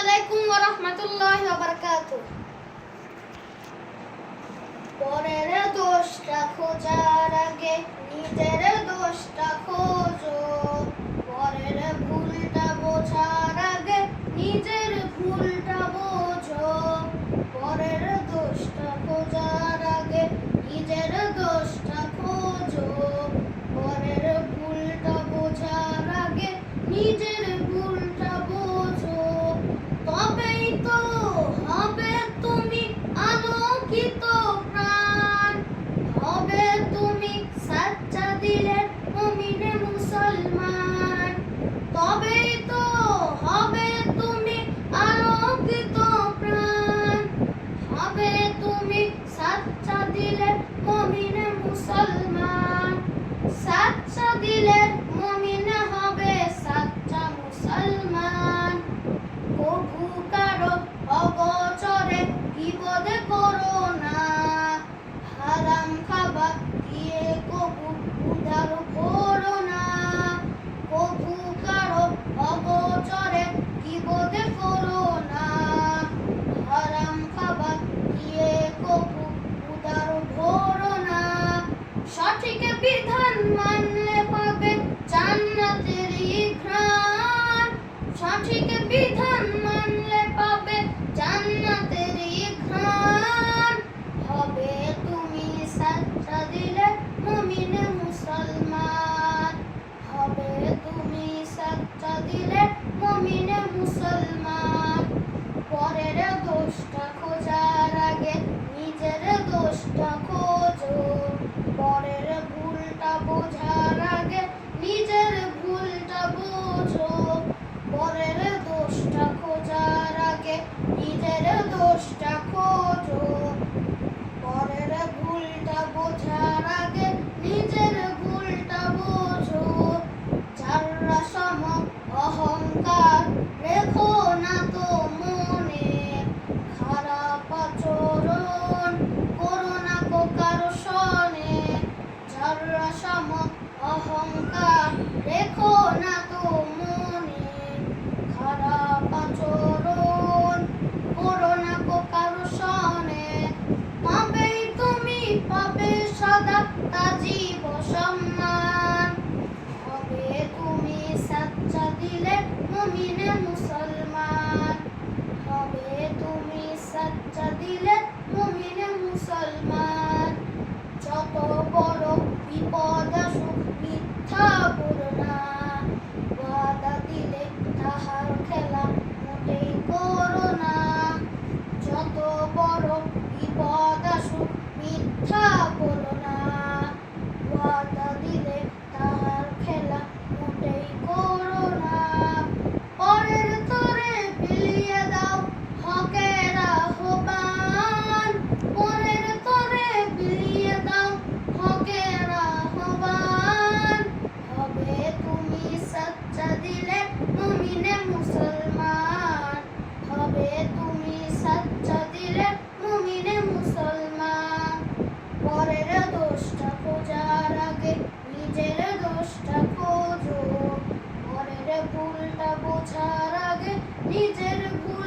আলাইকুম ওয়া রাহমাতুল্লাহি ওয়া বারাকাতুহু। পরের দোষটা খোঁজার আগে নিজের দোষটা খোঁজো। পরের ভুলটা বোঝার আগে নিজের ভুলটা বোঝো। পরের দোষটা খোঁজার আগে নিজের দোষটা খোঁজো। পরের ভুলটা বোঝার আগে নিজের ভুলটা বোঝো। তবেই তো হবে তুমি আলোকিত প্রাণ, হবে তুমি সাচ্চা দিলের মুমিনে মুসলমান। তবেই তো হবে তুমি আলোকিত প্রাণ, হবে তুমি সাচ্চা দিলের মুমিনে মুসলমান। সাচ্চা দিলের মুমিনে হবে সাচ্চা মুসলমান। কভু কারো অগোচরে বিপদ করো না, হারাম খাবার দিয়ে কভু উদার করো না। কভু কারো অগোচরে বিপদ করো না, হারাম খাবার দিয়ে কভু উদার করো না। সঠিক বিধান মানলে পাবে জান্নাতের ঘ্রাণ, সঠিক বিধান মানলে পাবে জান্নাতের ঘ্রাণ। হবে তুমি সাচ্চা দিলে মুমিনে মুসলমান, হবে তুমি সাচ্চা দিলে মুমিনে মুসলমান। পরের দোষটা খোঁজার আগে নিজের দোষটা খোঁজো। পরের ভুলটা বোঝার আগে নিজের ভুলটা বোঝো। পরের দোষটা খোঁজার আগে নিজের দোষটা খোঁজো। পরের ভুলটা বোঝার আগে নিজের ভুলটা বোঝো। যারা সম অহংকার রেখো না তো মনে, খারাপ আচরণ করো না কো কারো সনে। যারা সম অহংকার রেখো না তো মনে, খারাপ আচরণ করো না কো কারো সনে। পাবেই তুমি পাবে সদা তাজিব সম্মান, হবে তুমি সাচ্চা দিলে মুমিনে মুসলমান। হবে তুমি সাচ্চা দিলে মুমিনে মুসলমান। যত বড় বিপদ আসুক মিথ্যা বলো না, ওয়াদা দিলে তাহার খেলা মোটেই করো না। যত বড় বিপদ আসুক মিথ্যা বলো না, ওয়াদা দিলে তাহার খেলা মোটেই করো না। পরের তরে বিলিয়ে দাও হকের আহ্বান, পরের তরে বিলিয়ে দাও হকের আহ্বান। হবে তুমি সাচ্চা দিলে মুমিনে মুসলমান, হবে তুমি সাচ্চা দিলে মুমিনে মুসলমান। পরের দোষটা খোঁজার আগে নিজের দোষটা খোঁজো। পরের ভুলটা বোঝার আগে নিজের ভুল